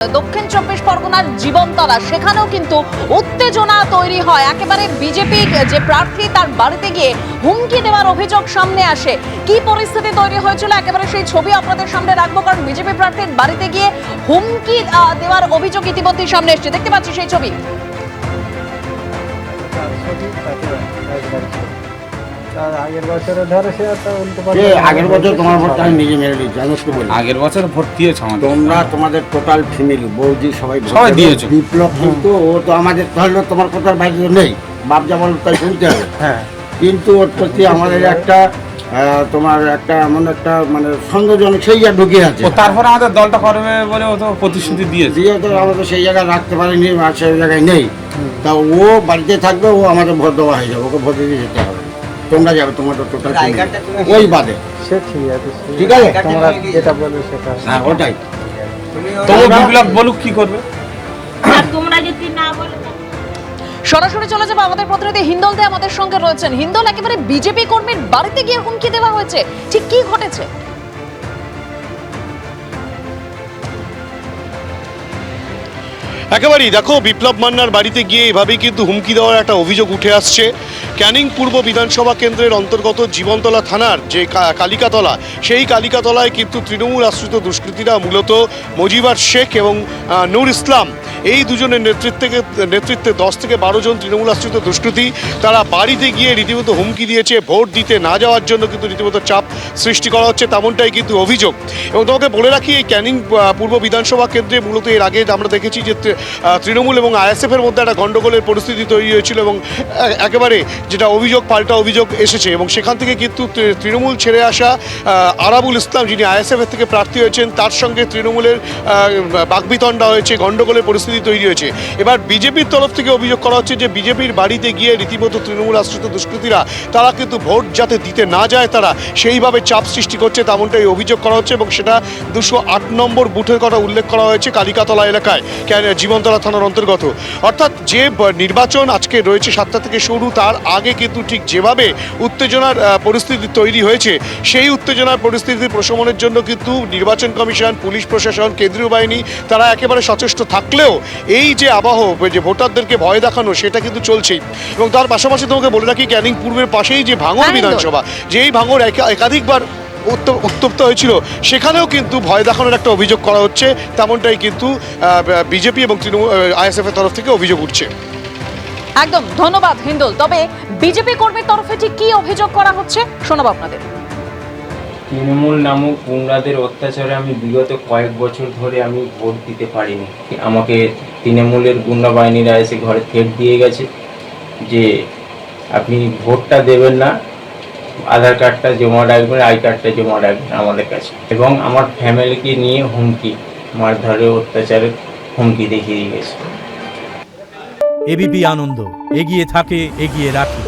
দক্ষিণ চব্বিশ পরগনার জীবনতলা সেখানেও কিন্তু উত্তেজনা তৈরি হয়। একেবারে বিজেপি যে প্রার্থী তার বাড়িতে গিয়ে হুমকি দেওয়ার অভিযোগ সামনে আসে। কি পরিস্থিতি তৈরি হয়েছিল একেবারে সেই ছবি আপনাদের সামনে রাখবো, কারণ বিজেপি প্রার্থীর বাড়িতে গিয়ে হুমকি দেওয়ার অভিযোগ ইতিমধ্যে সামনে এসেছে। দেখতে পাচ্ছি সেই ছবি। আগের বছরে ধরে সে আগের বছর তোমার ভোটটা আমি নিজে মেরে দিয়েছি, আমি একটু বলি। আগের বছর ভোট দিয়েছে আমাদের, তোমরা তোমাদের টোটাল ফ্যামিলি বৌদি সবাই সবাই দিয়েছো। বিপ্লব কিন্তু ও তো আমাদের তাহলে তোমার কথার বাইরে নেই, বাপ যেমন তাই শুনতে হবে। হ্যাঁ, কিন্তু ওর প্রতি আমাদের একটা তোমার একটা এমন একটা মানে সন্দেহজনক সেই জায়গায় ঢুকে আছে। ও তারপরে আমাদের দলটা করবে বলে ও তো প্রতিশ্রুতি দিয়েছে। দিয়ে তো আমাদের সেই জায়গায় রাখতে পারিনি আর সেই জায়গায় নেই। তা ও বাড়িতে থাকবে, ও আমাদের ভোট দেওয়া হয়ে যাবে, ওকে ভোট দিয়ে যেতে হবে। তোমরা যাবে, তোমাদের টোটাল ওই বাদে। সে ঠিক আছে, ঠিক আছে, তোমরা যেটা বলবে সেটা। হ্যাঁ ওটাই। তো বিপ্লব বলুক কি করবে। তোমরা যদি না বলো সরাসরি চলে যাবো, আমাদের প্রতিনিধি হিন্দল দে আমাদের সঙ্গে রয়েছেন। হিন্দল, একেবারে বিজেপি কর্মীর বাড়িতে গিয়ে হুমকি দেওয়া হয়েছে, ঠিক কি ঘটেছে? একেবারেই দেখো, বিপ্লব মান্নার বাড়িতে গিয়ে এভাবেই কিন্তু হুমকি দেওয়ার একটা অভিযোগ উঠে আসছে। ক্যানিং পূর্ব বিধানসভা কেন্দ্রের অন্তর্গত জীবনতলা থানার যে কালিকাতলা, সেই কালিকাতলায় কিন্তু তৃণমূল আশ্রিত দুষ্কৃতীরা মূলত মজিবার শেখ এবং নূর ইসলাম, এই দুজনের নেতৃত্বে 10 থেকে 12 জন তৃণমূল আশ্রিত দুষ্কৃতী তারা বাড়িতে গিয়ে রীতিমতো হুমকি দিয়েছে। ভোট দিতে না যাওয়ার জন্য কিন্তু রীতিমতো চাপ সৃষ্টি করা হচ্ছে, তেমনটাই কিন্তু অভিযোগ। এবং তোমাকে বলে রাখি, এই ক্যানিং পূর্ব বিধানসভা কেন্দ্রে মূলত এর আগে আমরা দেখেছি যে তৃণমূল এবং আইএসএফের মধ্যে একটা গণ্ডগোলের পরিস্থিতি তৈরি হয়েছিল এবং একেবারে যেটা অভিযোগ পাল্টা অভিযোগ এসেছে। এবং সেখান থেকে কিন্তু তৃণমূল ছেড়ে আসা আরাবুল ইসলাম, যিনি আইএসএফের থেকে প্রার্থী হয়েছেন, তার সঙ্গে তৃণমূলের বাকবিতণ্ডা হয়েছে, গণ্ডগোলের পরিস্থিতি তৈরি হয়েছে। এবার বিজেপির তরফ থেকে অভিযোগ করা হচ্ছে যে বিজেপির বাড়িতে গিয়ে রীতিমতো তৃণমূল আশ্রিত দুষ্কৃতীরা তারা কিন্তু ভোট যাতে দিতে না যায় তারা সেইভাবে চাপ সৃষ্টি করছে, তেমনটাই অভিযোগ করা হচ্ছে। এবং সেটা 208 নম্বর বুথের কথা উল্লেখ করা হয়েছে কালিকাতলা এলাকায়, জীবনতলা থানার অন্তর্গত। অর্থাৎ যে নির্বাচন আজকে রয়েছে 7টা থেকে শুরু, তার আগে কিন্তু ঠিক যেভাবে উত্তেজনার পরিস্থিতি তৈরি হয়েছে, সেই উত্তেজনার পরিস্থিতি প্রশমনের জন্য কিন্তু নির্বাচন কমিশন, পুলিশ প্রশাসন, কেন্দ্রীয় বাহিনী তারা একেবারে সচেষ্ট থাকলেও এই যে আবহ, যে ভোটারদেরকে ভয় দেখানো, সেটা কিন্তু চলছেই। এবং তার পাশাপাশি তোমাকে বলে রাখি, ক্যানিং পূর্বের পাশেই যে ভাঙড় বিধানসভা, যেই ভাঙড় একাধিকবার উত্তপ্ত হয়েছিল, সেখানেও কিন্তু ভয় দেখানোর একটা অভিযোগ করা হচ্ছে, তেমনটাই কিন্তু বিজেপি এবং তৃণমূল আইএসএফ এর তরফ থেকে অভিযোগ উঠছে। একদম, ধন্যবাদ হিন্দল। তবে বিজেপি কর্মীর তরফে ঠিক কি অভিযোগ করা হচ্ছে শোনাবো আপনাদের। তৃণমূল নামক গুন্ডাদের অত্যাচারে আমি বিগত কয়েক বছর ধরে আমি ভোট দিতে পারিনি। আমাকে তৃণমূলের গুন্ডা বাহিনীরা এসে ঘরে থ্রেট দিয়ে গেছে যে আপনি ভোটটা দেবেন না, আধার কার্ডটা জমা রাখবেন, আই কার্ডটা জমা রাখবেন আমাদের কাছে। এবং আমার ফ্যামিলিকে নিয়ে হুমকি, মারধরে, অত্যাচারের হুমকি দেখিয়ে গেছে। এবিপি আনন্দ, এগিয়ে থাকে, এগিয়ে রাখে।